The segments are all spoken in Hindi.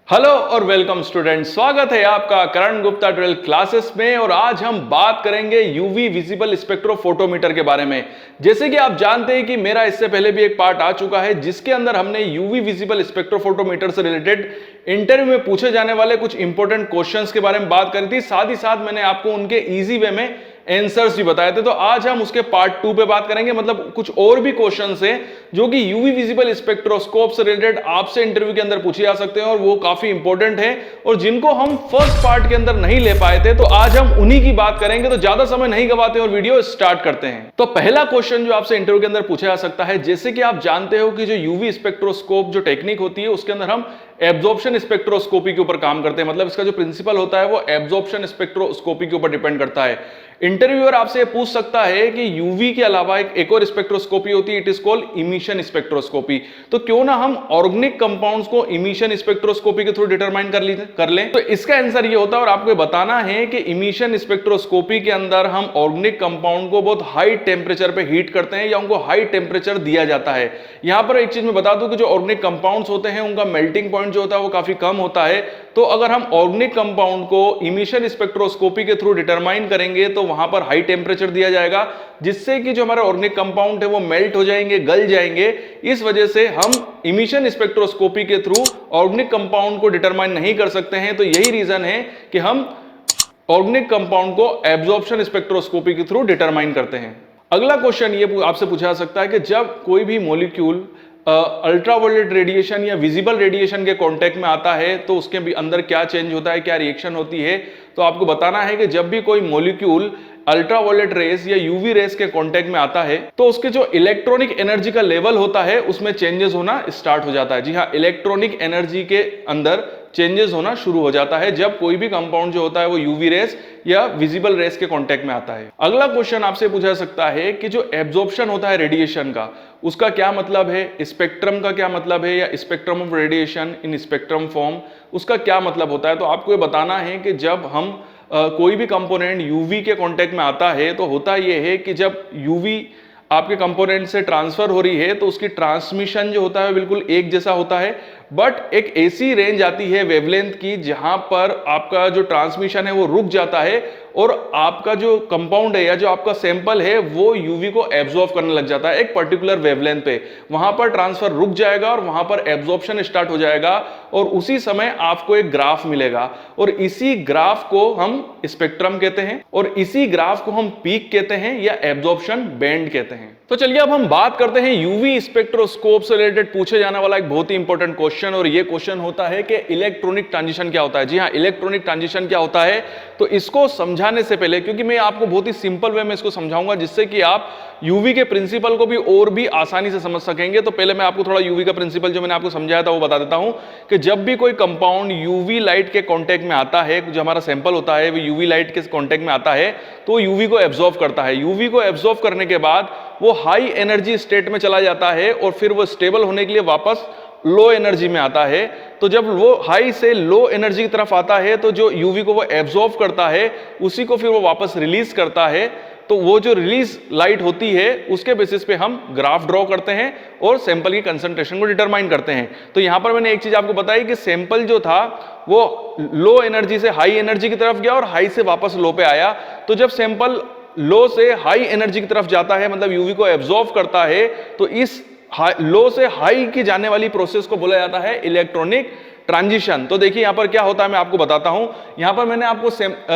हेलो और वेलकम स्टूडेंट, स्वागत है आपका करण गुप्ता 12th क्लासेस में। और आज हम बात करेंगे यूवी विजिबल स्पेक्ट्रोफोटोमीटर के बारे में। जैसे कि आप जानते हैं कि मेरा इससे पहले भी एक पार्ट आ चुका है जिसके अंदर हमने यूवी विजिबल स्पेक्ट्रोफोटोमीटर से रिलेटेड इंटरव्यू में पूछे जाने वाले कुछ इंपॉर्टेंट क्वेश्चंस के बारे में बात करी थी। साथ ही साथ मैंने आपको उनके इजी वे में आंसर्स भी बताए थे। तो आज हम उसके पार्ट 2 पे बात करेंगे, मतलब कुछ और भी क्वेश्चंस हैं जो कि यूवी विजिबल स्पेक्ट्रोस्कोप से रिलेटेड आपसे इंटरव्यू के अंदर पूछे जा सकते हैं और वो काफी इंपॉर्टेंट है और जिनको हम फर्स्ट पार्ट के अंदर नहीं ले पाए थे। तो आज हम उन्हीं की बात करेंगे। तो ज्यादा समय नहीं गवाते और वीडियो स्टार्ट करते हैं। तो पहला क्वेश्चन जो आपसे इंटरव्यू के अंदर पूछा जा सकता है, जैसे कि आप जानते हो कि जो यूवी स्पेक्ट्रोस्कोप जो टेक्निक होती है उसके अंदर हम एब्जॉर्प्शन स्पेक्ट्रोस्कोपी के ऊपर काम करते हैं। मतलब इसका जो प्रिंसिपल होता है वो एब्जॉर्प्शन स्पेक्ट्रोस्कोपी के ऊपर डिपेंड करता है। इंटरव्यूअर आपसे पूछ सकता है कि यूवी के अलावा एक और स्पेक्ट्रोस्कोपी होती है, it is called emission spectroscopy. तो क्यों ना हम ऑर्गेनिक कंपाउंड्स को इमिशन स्पेक्ट्रोस्कोपी के थ्रू डिटरमाइन कर लें। तो इसका आंसर ये होता है और आपको बताना है कि इमिशन स्पेक्ट्रोस्कोपी के अंदर हम ऑर्गेनिक कंपाउंड को बहुत हाई टेम्परेचर पे हीट करते हैं या उनको हाई टेम्परेचर दिया जाता है। यहां पर एक चीज मैं बता दूं कि जो ऑर्गेनिक कंपाउंड्स होते हैं उनका मेल्टिंग पॉइंट जो होता है वो काफी कम होता है। तो अगर हम ऑर्गेनिक कंपाउंड को इमिशन स्पेक्ट्रोस्कोपी के थ्रू डिटरमाइन करेंगे तो वहां पर हाई टेम्परेचर दिया जाएगा जिससे कि जो हमारे ऑर्गेनिक कंपाउंड है वो मेल्ट हो जाएंगे, गल जाएंगे। इस वजह से हम इमिशन स्पेक्ट्रोस्कोपी के थ्रू ऑर्गेनिक कंपाउंड को डिटरमाइन नहीं कर सकते हैं। तो यही रीजन है कि हम ऑर्गेनिक कंपाउंड को एब्जॉर्प्शन स्पेक्ट्रोस्कोपी के थ्रू डिटरमाइन करते हैं। अगला क्वेश्चन ये आपसे पूछा जा सकता है कि जब कोई भी मॉलिक्यूल अल्ट्रावायलेट रेडिएशन या विजिबल रेडिएशन के कांटेक्ट में आता है तो उसके भी अंदर क्या चेंज होता है, क्या रिएक्शन होती है। तो आपको बताना है कि जब भी कोई मॉलिक्यूल अल्ट्रावायलेट रेस या यूवी रेस के कांटेक्ट में आता है तो उसके जो इलेक्ट्रॉनिक एनर्जी का लेवल होता है उसमें चेंजेस होना स्टार्ट हो जाता है। जी हाँ, इलेक्ट्रॉनिक एनर्जी के अंदर चेंजेस होना शुरू हो जाता है जब कोई भी कंपाउंड जो होता है वो यूवी रेस या विजिबल रेस के कांटेक्ट में आता है। अगला क्वेश्चन आपसे पूछा सकता है कि जो एब्जॉर्प्शन होता है रेडिएशन का उसका क्या मतलब है, स्पेक्ट्रम का क्या मतलब है या spectrum of radiation in spectrum form उसका क्या मतलब होता है। तो आपको ये बताना है कि जब हम कोई भी कंपोनेंट यूवी के कांटेक्ट में आता है तो होता यह है कि जब यूवी आपके कंपोनेंट से ट्रांसफर हो रही है तो उसकी ट्रांसमिशन जो होता है बिल्कुल एक जैसा होता है, बट एक ऐसी रेंज आती है वेवलेंथ की जहां पर आपका जो ट्रांसमिशन है वो रुक जाता है और आपका जो कंपाउंड है या जो आपका सैंपल है वो यूवी को एब्जॉर्ब करने लग जाता है एक पर्टिकुलर वेवलेंथ पे। वहां पर ट्रांसफर रुक जाएगा और वहां पर एब्जॉर्प्शन स्टार्ट हो जाएगा और उसी समय आपको एक ग्राफ मिलेगा और इसी ग्राफ को हम स्पेक्ट्रम कहते हैं और इसी ग्राफ को हम पीक कहते हैं या एब्जॉर्प्शन बैंड कहते हैं। तो चलिए अब हम बात करते हैं यूवी स्पेक्ट्रोस्कोप से रिलेटेड पूछे जाने वाला एक बहुत ही इंपॉर्टेंट क्वेश्चन और ये क्वेश्चन होता है कि इलेक्ट्रॉनिक ट्रांजिशन क्या होता है। जी हाँ, इलेक्ट्रॉनिक ट्रांजिशन क्या होता है। तो इसको समझाने से पहले, क्योंकि मैं आपको बहुत ही सिंपल वे में इसको समझाऊंगा जिससे कि आप यूवी के प्रिंसिपल को भी और भी आसानी से समझ सकेंगे। तो पहले मैं आपको थोड़ा यूवी का प्रिंसिपल जो मैंने आपको समझाया था वो बता देता हूं कि जब भी कोई कंपाउंड यूवी लाइट के कांटेक्ट में आता है, जो हमारा सैंपल होता है वो यूवी लाइट के कांटेक्ट में आता है तो यूवी को एब्जॉर्ब करता है। यूवी को एब्जॉर्ब करने के बाद वो हाई एनर्जी स्टेट में चला जाता है और फिर वो स्टेबल होने के लिए वापस लो एनर्जी में आता है। तो जब वो हाई से लो एनर्जी की तरफ आता है तो जो यूवी को वो एब्जॉर्ब करता है उसी को फिर वो वापस रिलीज करता है। तो वो जो रिलीज लाइट होती है उसके बेसिस पे हम ग्राफ ड्रॉ करते हैं और सैंपल की कंसंट्रेशन को डिटरमाइन करते हैं। तो यहां पर मैंने एक चीज आपको बताई कि सैंपल जो था वो लो एनर्जी से हाई एनर्जी की तरफ गया और हाई से वापस लो पे आया। तो जब सैंपल लो से हाई एनर्जी की तरफ जाता है, मतलब यूवी को एब्जॉर्ब करता है, तो इस लो से हाई की जाने वाली प्रोसेस को बोला जाता है इलेक्ट्रॉनिक ट्रांजिशन। तो देखिए यहां पर क्या होता है मैं आपको बताता हूं। यहां पर मैंने आपको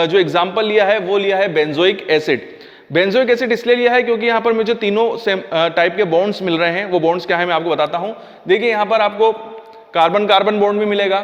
जो एग्जांपल लिया है वो लिया है बेंजोइक एसिड। बेंजोइक एसिड इसलिए लिया है क्योंकि यहां पर मुझे तीनों टाइप के बॉन्ड्स मिल रहे हैं। वो बॉन्ड्स क्या है मैं आपको बताता हूं। देखिए यहां पर आपको कार्बन कार्बन बॉन्ड भी मिलेगा,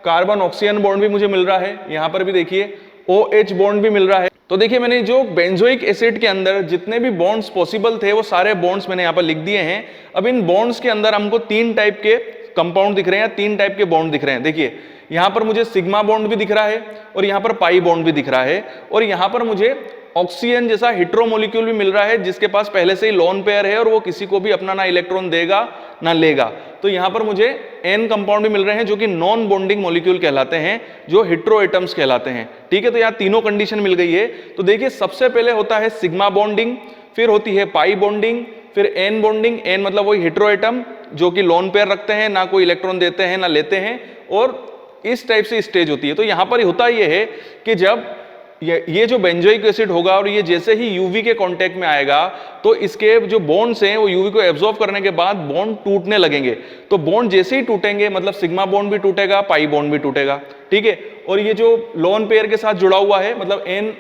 कार्बन ऑक्सीजन बॉन्ड भी मुझे मिल रहा है, यहां पर भी देखिए OH बॉन्ड भी मिल रहा है। तो देखिए मैंने जो बेंजोइक एसिड के अंदर जितने भी बॉन्ड्स पॉसिबल थे वो सारे बॉन्ड्स मैंने यहां पर लिख दिए हैं। अब इन बॉन्ड्स के अंदर हमको तीन टाइप के कंपाउंड दिख रहे हैं, तीन टाइप के बॉन्ड दिख रहे हैं। देखिए यहां पर मुझे सिग्मा बॉन्ड भी दिख रहा है और यहां पर पाई बॉन्ड भी दिख रहा है और यहां पर मुझे ऑक्सीजन जैसा हेटेरो मॉलिक्यूल भी मिल रहा है जिसके पास पहले से ही लोन पेयर है और वो किसी को भी अपना ना इलेक्ट्रॉन देगा ना लेगा। तो यहां पर मुझे N कंपाउंड भी मिल रहे हैं जो कि नॉन बॉन्डिंग मॉलिक्यूल कहलाते हैं, जो हेटेरो एटम्स कहलाते हैं। ठीक है, तो यहां तीनों कंडीशन मिल गई है। तो देखिए सबसे पहले होता है सिग्मा बॉन्डिंग, फिर होती है पाई बॉन्डिंग, फिर N बॉन्डिंग। N मतलब वही हेटेरो एटम जो कि लोन पेयर रखते हैं, ना कोई इलेक्ट्रॉन देते हैं ना लेते हैं, और इस टाइप से स्टेज होती है। तो यहां पर होता ये है कि जब ये जो बेंजोइक एसिड होगा और ये जैसे ही यूवी के कांटेक्ट में आएगा तो इसके जो बॉन्ड्स हैं वो यूवी को एब्जॉर्ब करने के बाद बॉन्ड टूटने लगेंगे। तो बॉन्ड जैसे ही टूटेंगे मतलब सिग्मा बॉन्ड भी टूटेगा, पाई बॉन्ड भी टूटेगा, ठीक है। और ये जो लोन पेयर के साथ जुड़ा हुआ है मतलब एन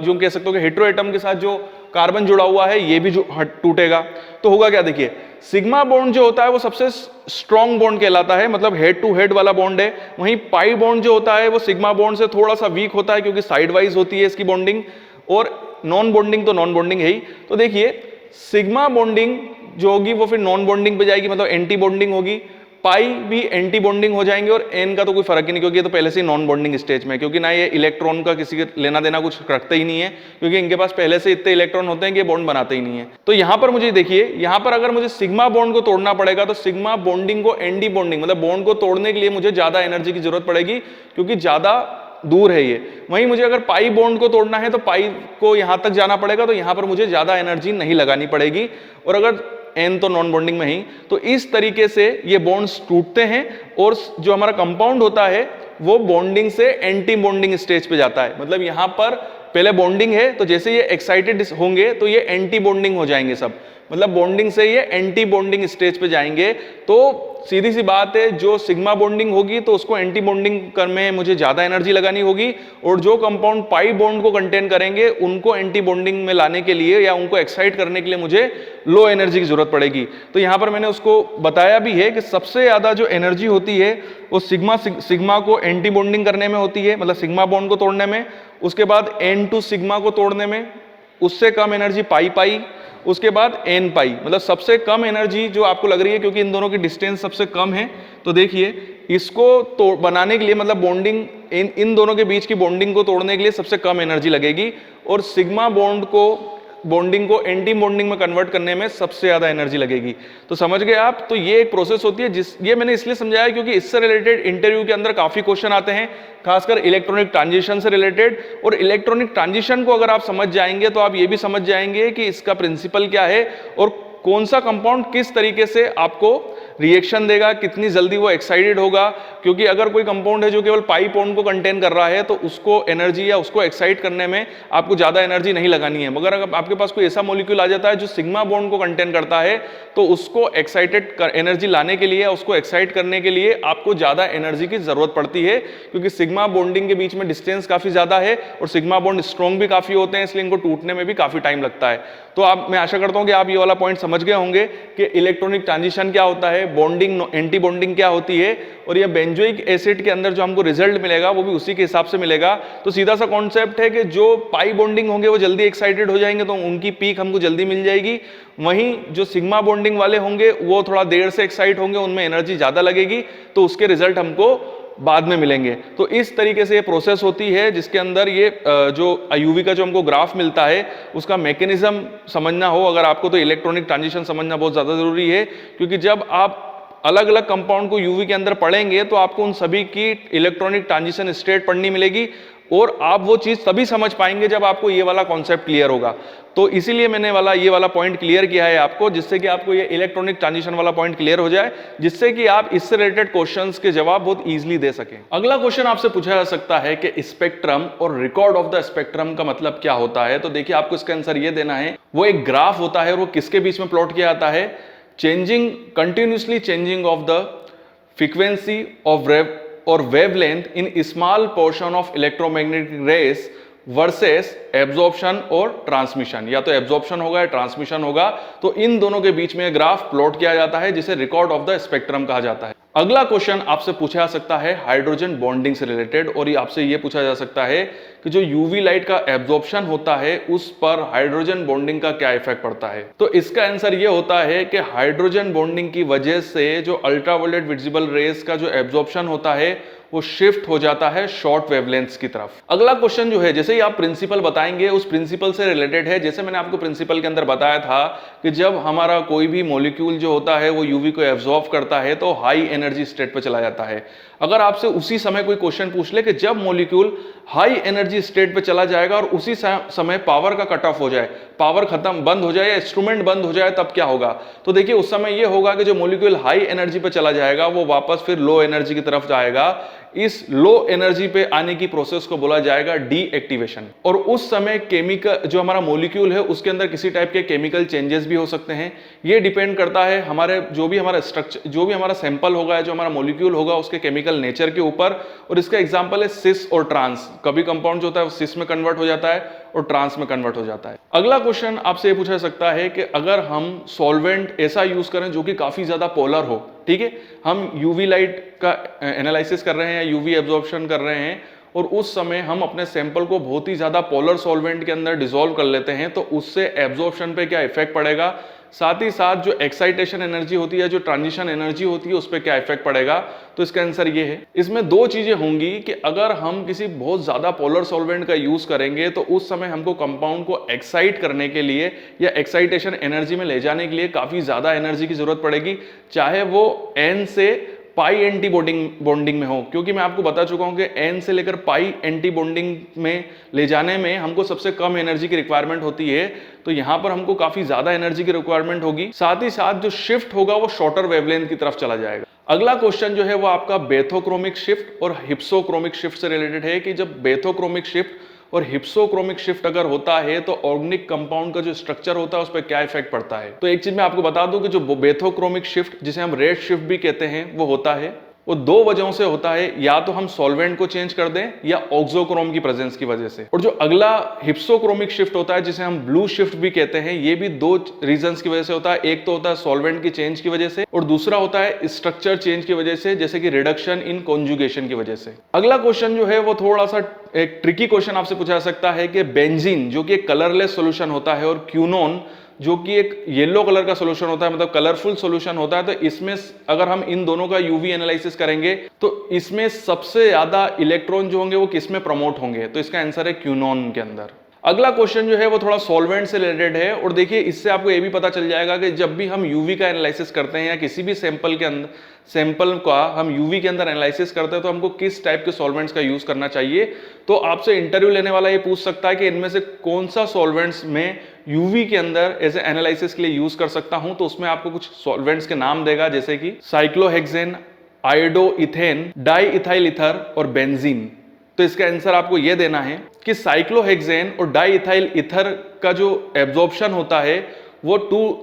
जो कह सकते हो कि हेटेरो एटम के साथ जो कार्बन जुड़ा हुआ है ये भी टूटेगा। तो होगा क्या, देखिए सिग्मा बॉन्ड जो होता है वो सबसे स्ट्रॉन्ग बॉन्ड कहलाता है, मतलब हेड टू हेड वाला बॉन्ड है। वहीं पाई बॉन्ड जो होता है वो सिग्मा बॉन्ड से थोड़ा सा वीक होता है क्योंकि साइड वाइज होती है इसकी बॉन्डिंग, और नॉन बॉन्डिंग तो नॉन बॉन्डिंग है ही। तो देखिए सिग्मा बॉन्डिंग जो होगी वो फिर नॉन बॉन्डिंग पे जाएगी, मतलब एंटी बॉन्डिंग होगी। पाई भी एंटी बॉन्डिंग हो जाएंगे और एन का तो कोई फर्क ही नहीं क्योंकि ये तो पहले से ही नॉन बॉन्डिंग स्टेज में है, क्योंकि ना ये इलेक्ट्रॉन का किसी के लेना देना कुछ रखते ही नहीं है क्योंकि इनके पास पहले से इतने इलेक्ट्रॉन होते हैं कि ये बॉन्ड बनाते ही नहीं है। तो यहां पर मुझे देखिए, यहां पर अगर मुझे सिग्मा बॉन्ड को तोड़ना पड़ेगा तो सिग्मा बॉन्डिंग को एंटी बॉन्डिंग मतलब बॉन्ड को तोड़ने के लिए मुझे ज्यादा एनर्जी की जरूरत पड़ेगी क्योंकि ज्यादा दूर है ये। वहीं मुझे अगर पाई बॉन्ड को तोड़ना है तो पाई को यहां तक जाना पड़ेगा, तो यहां पर मुझे ज्यादा एनर्जी नहीं लगानी पड़ेगी। और अगर एन तो नॉन बॉन्डिंग में ही, तो इस तरीके से ये बॉन्ड्स टूटते हैं और जो हमारा कंपाउंड होता है वो बॉन्डिंग से एंटी बॉन्डिंग स्टेज पे जाता है। मतलब यहां पर पहले बॉन्डिंग है तो जैसे ये एक्साइटेड होंगे तो ये एंटी बॉन्डिंग हो जाएंगे सब, मतलब बॉन्डिंग से ये एंटी बॉन्डिंग स्टेज पे जाएंगे। तो सीधी सी बात है, जो सिग्मा बॉन्डिंग होगी तो उसको एंटी बॉन्डिंग करने में मुझे ज्यादा एनर्जी लगानी होगी, और जो कंपाउंड पाई बॉन्ड को कंटेन करेंगे उनको एंटी बॉन्डिंग में लाने के लिए या उनको एक्साइट करने के लिए मुझे लो एनर्जी की जरूरत पड़ेगी। तो यहां पर मैंने उसको बताया भी है कि सबसे ज्यादा जो एनर्जी होती है वो सिग्मा को एंटी बॉन्डिंग करने में होती है, मतलब सिग्मा बॉन्ड को तोड़ने में। उसके बाद एन टू सिग्मा को तोड़ने में, उससे कम एनर्जी पाई, उसके बाद एन पाई, मतलब सबसे कम एनर्जी जो आपको लग रही है क्योंकि इन दोनों की डिस्टेंस सबसे कम है। तो देखिए इसको बनाने के लिए मतलब बॉन्डिंग इन दोनों के बीच की बॉन्डिंग को तोड़ने के लिए सबसे कम एनर्जी लगेगी, और सिग्मा बॉन्डिंग को एंटी बॉन्डिंग में कन्वर्ट करने में सबसे ज्यादा एनर्जी लगेगी। तो समझ गए आप। तो ये एक प्रोसेस होती है ये मैंने इसलिए समझाया क्योंकि इससे रिलेटेड इंटरव्यू के अंदर काफी क्वेश्चन आते हैं, खासकर इलेक्ट्रॉनिक ट्रांजिशन से रिलेटेड। और इलेक्ट्रॉनिक ट्रांजिशन को अगर आप समझ जाएंगे तो आप ये भी समझ जाएंगे कि इसका प्रिंसिपल क्या है और कौन सा कंपाउंड किस तरीके से आपको रिएक्शन देगा, कितनी जल्दी वो एक्साइटेड होगा। क्योंकि अगर कोई कंपाउंड है जो केवल पाई बॉन्ड को कंटेन कर रहा है तो उसको एनर्जी या उसको एक्साइट करने में आपको ज्यादा एनर्जी नहीं लगानी है, मगर अगर आपके पास कोई ऐसा मॉलिक्यूल आ जाता है जो सिग्मा बॉन्ड को कंटेन करता है तो उसको एक्साइटेड एनर्जी लाने के लिए, उसको एक्साइट करने के लिए आपको ज्यादा एनर्जी की जरूरत पड़ती है, क्योंकि सिग्मा बॉन्डिंग के बीच में डिस्टेंस काफी ज्यादा है और सिग्मा बॉन्ड स्ट्रॉन्ग भी काफी होते हैं, इसलिए इनको टूटने में भी काफी टाइम लगता है। तो मैं आशा करता हूं कि आप ये वाला पॉइंट समझ गए होंगे कि इलेक्ट्रॉनिक ट्रांजिशन क्या होता है, बॉन्डिंग एंटी बॉन्डिंग क्या होती है, और ये बेंजोइक एसिड के अंदर जो हमको रिजल्ट मिलेगा वो भी उसी के हिसाब से मिलेगा। तो सीधा सा कॉन्सेप्ट है कि जो पाई बॉन्डिंग होंगे वो जल्दी एक्साइटेड हो जाएंगे तो उनकी पीक हमको जल्दी मिल जाएगी। वहीं जो सिग्मा बॉन्डिंग वाले होंगे वो थोड़ा देर से एक्साइट होंगे, उनमें एनर्जी ज्यादा लगेगी, तो उसके रिजल्ट हमको बाद में मिलेंगे। तो इस तरीके से ये प्रोसेस होती है जिसके अंदर ये जो यूवी का जो हमको ग्राफ मिलता है उसका मैकेनिज्म समझना हो अगर आपको, तो इलेक्ट्रॉनिक ट्रांजिशन समझना बहुत ज्यादा जरूरी है, क्योंकि जब आप अलग अलग कंपाउंड को यूवी के अंदर पढ़ेंगे तो आपको उन सभी की इलेक्ट्रॉनिक ट्रांजिशन स्टेट पढ़नी मिलेगी, और आप वो चीज तभी समझ पाएंगे जब आपको ये वाला कॉन्सेप्ट क्लियर होगा। तो इसीलिए मैंने ये वाला पॉइंट क्लियर किया है आपको, जिससे कि आपको ये इलेक्ट्रॉनिक ट्रांजिशन वाला पॉइंट क्लियर हो जाए, जिससे कि आप इससे रिलेटेड क्वेश्चंस के जवाब बहुत इजीली दे सकें। अगला क्वेश्चन आपसे पूछा जा सकता है कि स्पेक्ट्रम और रिकॉर्ड ऑफ द स्पेक्ट्रम का मतलब क्या होता है। तो देखिए आपको इसका आंसर ये देना है, वो एक ग्राफ होता है और वो किसके बीच में प्लॉट किया जाता है, continuously changing of the frequency of wavelength in small portion of electromagnetic rays versus absorption और ट्रांसमिशन, या तो एब्जॉर्प्शन होगा या ट्रांसमिशन होगा। तो इन दोनों के बीच में ग्राफ प्लॉट किया जाता है जिसे रिकॉर्ड ऑफ द स्पेक्ट्रम कहा जाता है। अगला क्वेश्चन आपसे पूछा जा सकता है हाइड्रोजन बॉन्डिंग से रिलेटेड, और ये आपसे ये पूछा जा सकता है कि जो यूवी लाइट का एब्जॉर्प्शन होता है उस पर हाइड्रोजन बॉन्डिंग का क्या इफेक्ट पड़ता है। तो इसका आंसर ये होता है कि हाइड्रोजन बॉन्डिंग की वजह से जो अल्ट्रावायलेट विजिबल रेज का जो एब्जॉर्प्शन होता है वो शिफ्ट हो जाता है शॉर्ट वेवलेंथ्स की तरफ। अगला क्वेश्चन जो है, जैसे ही आप प्रिंसिपल बताएंगे उस प्रिंसिपल से रिलेटेड है। जैसे मैंने आपको प्रिंसिपल के अंदर बताया था कि जब हमारा कोई भी मॉलिक्यूल जो होता है वो यूवी को एब्जॉर्ब करता है तो हाई एनर्जी स्टेट पे चला जाता है। अगर आपसे उसी समय कोई क्वेश्चन पूछ ले कि जब मॉलिक्यूल हाई एनर्जी स्टेट पे चला जाएगा और उसी समय पावर का कट ऑफ हो जाए, पावर खत्म बंद हो जाए या इंस्ट्रूमेंट बंद हो जाए, तब क्या होगा। तो देखिए उस समय ये होगा कि जो मॉलिक्यूल हाई एनर्जी पे चला जाएगा वो वापस फिर लो एनर्जी की तरफ जाएगा। इस लो एनर्जी पे आने की प्रोसेस को बोला जाएगा डीएक्टिवेशन। और उस समय केमिकल जो हमारा मॉलिक्यूल है उसके अंदर किसी टाइप के केमिकल चेंजेस भी हो सकते हैं। ये डिपेंड करता है हमारे जो भी हमारा स्ट्रक्चर, जो भी हमारा सैंपल होगा, जो हमारा मॉलिक्यूल होगा उसके केमिकल नेचर के ऊपर। और इसका एग्जांपल है सिस और ट्रांस। कभी कंपाउंड जो होता है वो सिस में कन्वर्ट हो जाता है और ट्रांस में कन्वर्ट हो जाता है। अगला क्वेश्चन आपसे ये पूछा सकता है कि अगर हम सॉल्वेंट ऐसा यूज करें जो कि काफी ज्यादा पोलर हो, ठीक है, हम यूवी लाइट का एनालिसिस कर रहे हैं या यूवी एब्जॉर्प्शन कर रहे हैं और उस समय हम अपने सैंपल को बहुत ही ज्यादा पोलर सॉल्वेंट के अंदर डिसॉल्व कर लेते हैं, तो उससे एब्जॉर्प्शन पे क्या इफेक्ट पड़ेगा, साथ ही साथ जो एक्साइटेशन एनर्जी होती है, जो ट्रांजिशन एनर्जी होती है, उस पर क्या इफेक्ट पड़ेगा। तो इसका आंसर ये है। इसमें दो चीजें होंगी कि अगर हम किसी बहुत ज्यादा पोलर सॉल्वेंट का यूज करेंगे तो उस समय हमको कंपाउंड को एक्साइट करने के लिए या एक्साइटेशन एनर्जी में ले जाने के लिए काफी ज्यादा एनर्जी की जरूरत पड़ेगी, चाहे वो एन से पाई एंटी बॉन्डिंग में हो, क्योंकि मैं आपको बता चुका हूं कि एन से लेकर पाई एंटी बॉन्डिंग में ले जाने में हमको सबसे कम एनर्जी की रिक्वायरमेंट होती है। तो यहां पर हमको काफी ज्यादा एनर्जी की रिक्वायरमेंट होगी, साथ ही साथ जो शिफ्ट होगा वो शॉर्टर वेवलेंथ की तरफ चला जाएगा। अगला क्वेश्चन जो है वो आपका बेथोक्रोमिक शिफ्ट और हिप्सोक्रोमिक शिफ्ट से रिलेटेड है कि जब बेथोक्रोमिक शिफ्ट और हिप्सोक्रोमिक शिफ्ट अगर होता है तो ऑर्गेनिक कंपाउंड का जो स्ट्रक्चर होता है उस पर क्या इफेक्ट पड़ता है। तो एक चीज मैं आपको बता दूं कि जो बेथोक्रोमिक शिफ्ट, जिसे हम रेड शिफ्ट भी कहते हैं, वो होता है, वो दो वजहों से होता है, या तो हम सॉल्वेंट को चेंज कर दें या ऑक्सोक्रोम की प्रेजेंस की वजह से। और जो अगला हिप्सोक्रोमिक शिफ्ट होता है जिसे हम ब्लू शिफ्ट भी कहते हैं, ये भी दो रीजंस की वजह से होता है। एक तो होता है सॉल्वेंट की चेंज की वजह से और दूसरा होता है स्ट्रक्चर चेंज की वजह से, जैसे कि रिडक्शन इन कॉन्जुगेशन की वजह से। अगला क्वेश्चन जो है वो थोड़ा सा एक ट्रिकी क्वेश्चन आपसे पूछा जा सकता है कि बेंजीन जो कि एक कलरलेस सॉल्यूशन होता है और क्यूनोन जो कि एक येलो कलर का सॉल्यूशन होता है, मतलब कलरफुल सॉल्यूशन होता है, तो इसमें अगर हम इन दोनों का यूवी एनालिसिस करेंगे तो इसमें सबसे ज्यादा इलेक्ट्रॉन जो होंगे वो किस में प्रमोट होंगे। तो इसका आंसर है क्यूनोन के अंदर। अगला क्वेश्चन जो है वो थोड़ा सॉल्वेंट से रिलेटेड है और देखिए इससे आपको ये भी पता चल जाएगा कि जब भी हम यूवी का एनालिसिस करते हैं या किसी भी सैंपल के अंदर सैंपल का हम यूवी के अंदर एनालिसिस करते हैं तो हमको किस टाइप के सॉल्वेंट्स का यूज करना चाहिए। तो आपसे इंटरव्यू लेने वाला ये पूछ सकता है कि इनमें से कौन सा सॉल्वेंट्स में यूवी के अंदर एज ए एनालिसिस के लिए यूज कर सकता हूं। तो उसमें आपको कुछ सॉल्वेंट्स के नाम देगा, जैसे कि साइक्लोहेक्सेन, आयोडोइथेन, डाईइथाइल ईथर और बेंजीन। तो इसका आंसर आपको यह देना है कि साइक्लोहेक्सेन और डाईइथाइल ईथर का जो एब्जॉर्प्शन होता है वो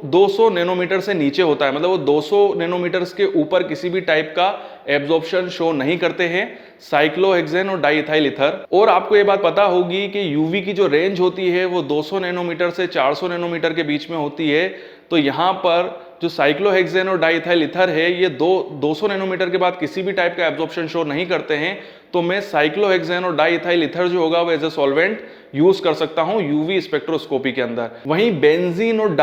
200 नैनोमीटर से नीचे होता है, मतलब वो 200 नैनोमीटर के ऊपर किसी भी टाइप का एब्जॉर्प्शन शो नहीं करते हैं साइक्लोहेक्सेन और डाईइथाइल ईथर। और आपको ये बात पता होगी कि यूवी की जो रेंज होती है वो 200 नैनोमीटर से 400 नैनोमीटर के बीच में होती है। तो यहाँ पर जो साइक्लोहेक्सेन और डाईइथाइल ईथर है ये 200 नैनोमीटर के बाद किसी भी टाइप का एब्जॉर्प्शन शो नहीं करते हैं। तो मैं साइक्लोहेक्सेन और डाईइथाइल ईथर जो होगा वो एज ए सॉल्वेंट यूज कर सकता हूं यूवी स्पेक्ट्रोस्कोपी के अंदर। वहीं बेंजीन और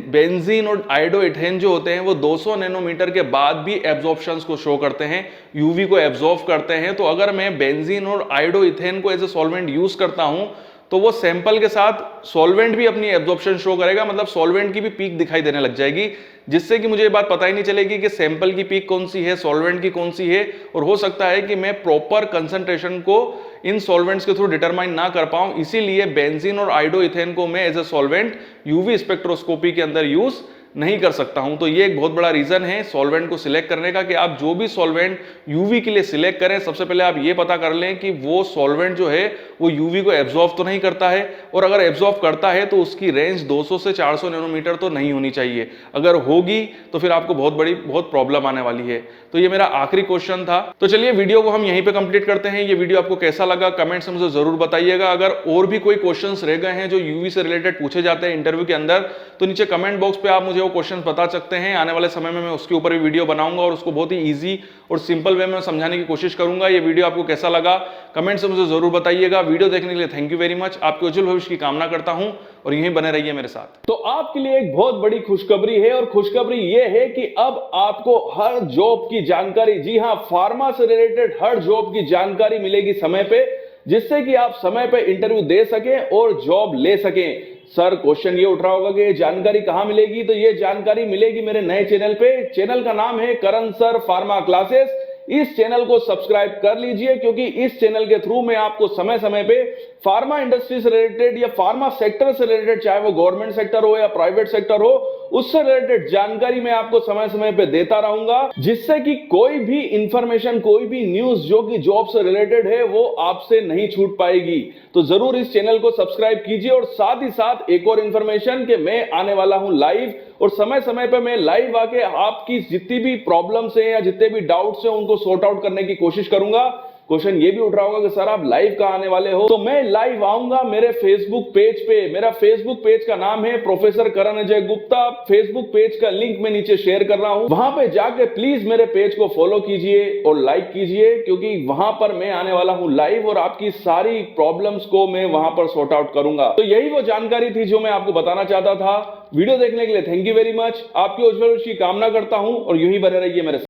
बेंजीन और आयोडोइथेन जो होते हैं वो 200 नैनोमीटर के बाद भी एब्जॉर्प्शंस को शो करते हैं, यूवी को एब्जॉर्ब करते हैं। तो अगर मैं बेंजीन और आयोडोइथेन को एज ए सॉल्वेंट यूज करता हूं तो वो सैंपल के साथ सॉल्वेंट भी अपनी एब्जॉर्प्शन शो करेगा, मतलब सॉल्वेंट की भी पीक दिखाई देने लग जाएगी, जिससे कि मुझे ये बात पता ही नहीं चलेगी कि सैंपल की पीक कौन सी है, सॉल्वेंट की कौन सी है। और हो सकता है कि मैं प्रॉपर कंसंट्रेशन को इन सॉल्वेंट्स के थ्रू डिटरमाइन ना कर पाऊं, इसीलिए बेंजीन और आयोडोइथेन को मैं as a solvent UV spectroscopy के अंदर यूज नहीं कर सकता हूं। तो ये एक बहुत बड़ा रीजन है सॉल्वेंट को सिलेक्ट करने का कि आप जो भी सॉल्वेंट यूवी के लिए सिलेक्ट करें, सबसे पहले आप ये पता कर लें कि वो सॉल्वेंट जो है वो यूवी को एब्जॉर्ब तो नहीं करता है, और अगर एब्जॉर्ब करता है तो उसकी रेंज 200 से 400 नैनोमीटर तो नहीं होनी चाहिए। अगर होगी तो फिर आपको बहुत प्रॉब्लम आने वाली है। तो ये मेरा आखिरी क्वेश्चन था। तो चलिए वीडियो को हम यहीं पे कंप्लीट करते हैं। ये वीडियो आपको कैसा लगा कमेंट से मुझे जरूर बताइएगा। अगर और भी कोई क्वेश्चंस रह गए हैं जो यूवी से रिलेटेड पूछे जाते हैं इंटरव्यू के अंदर, तो नीचे कमेंट बॉक्स पे आप मुझे वो क्वेश्चन बता सकते हैं। आने वाले समय में मैं उसके ऊपर भी वीडियो बनाऊंगा और उसको बहुत ही ईजी और सिंपल वे में समझाने की कोशिश करूंगा। ये वीडियो आपको कैसा लगा कमेंट से मुझे जरूर बताइएगा। वीडियो देखने के लिए थैंक यू वेरी मच। आपके उज्जवल भविष्य की कामना करता हूं और यहीं बने रहिए मेरे साथ। तो आपके लिए एक बहुत बड़ी खुशखबरी है, और खुशखबरी यह है कि अब आपको हर जॉब की जानकारी, जी हां, फार्मा से रिलेटेड हर जॉब की जानकारी मिलेगी समय पे, जिससे कि आप समय पे इंटरव्यू दे सकें और जॉब ले सकें। सर क्वेश्चन ये उठ रहा होगा कि ये जानकारी कहां मिलेगी, तो ये जानकारी मिलेगी मेरे नए चैनल पे। चैनल का नाम है करण सर फार्मा क्लासेस। इस चैनल को सब्सक्राइब कर लीजिए, क्योंकि इस चैनल के थ्रू मैं आपको समय समय पे फार्मा इंडस्ट्री से रिलेटेड या फार्मा सेक्टर से रिलेटेड, चाहे वो गवर्नमेंट सेक्टर हो या प्राइवेट सेक्टर हो, उससे रिलेटेड जानकारी मैं आपको समय समय पे देता रहूंगा, जिससे कि कोई भी इंफॉर्मेशन, कोई भी न्यूज जो कि जॉब से रिलेटेड है वो आपसे नहीं छूट पाएगी। तो जरूर इस चैनल को सब्सक्राइब कीजिए और साथ ही साथ एक और इंफॉर्मेशन कि मैं आने वाला हूं लाइव, और समय समय पे मैं लाइव आके आपकी जितनी भी प्रॉब्लम्स हैं या जितने भी डाउट्स हैं उनको सॉर्ट आउट करने की कोशिश करूंगा। क्वेश्चन ये भी उठ रहा होगा कि सर आप लाइव कहां आने वाले हो, तो मैं लाइव आऊंगा मेरे फेसबुक पेज पे। मेरा फेसबुक पेज का नाम है प्रोफेसर करण अजय गुप्ता। फेसबुक पेज का लिंक मैं नीचे शेयर कर रहा हूं, वहां पे जाके प्लीज मेरे पेज को फॉलो कीजिए और लाइक कीजिए, क्योंकि वहां पर मैं आने वाला हूं लाइव और आपकी सारी प्रॉब्लम्स को मैं वहां पर सॉर्ट आउट करूंगा। तो यही वो जानकारी थी जो मैं आपको बताना चाहता था। वीडियो देखने के लिए थैंक यू वेरी मच। आपकी उज्जवल भविष्य की कामना करता हूं और यूं ही बने रहिए मेरे साथ।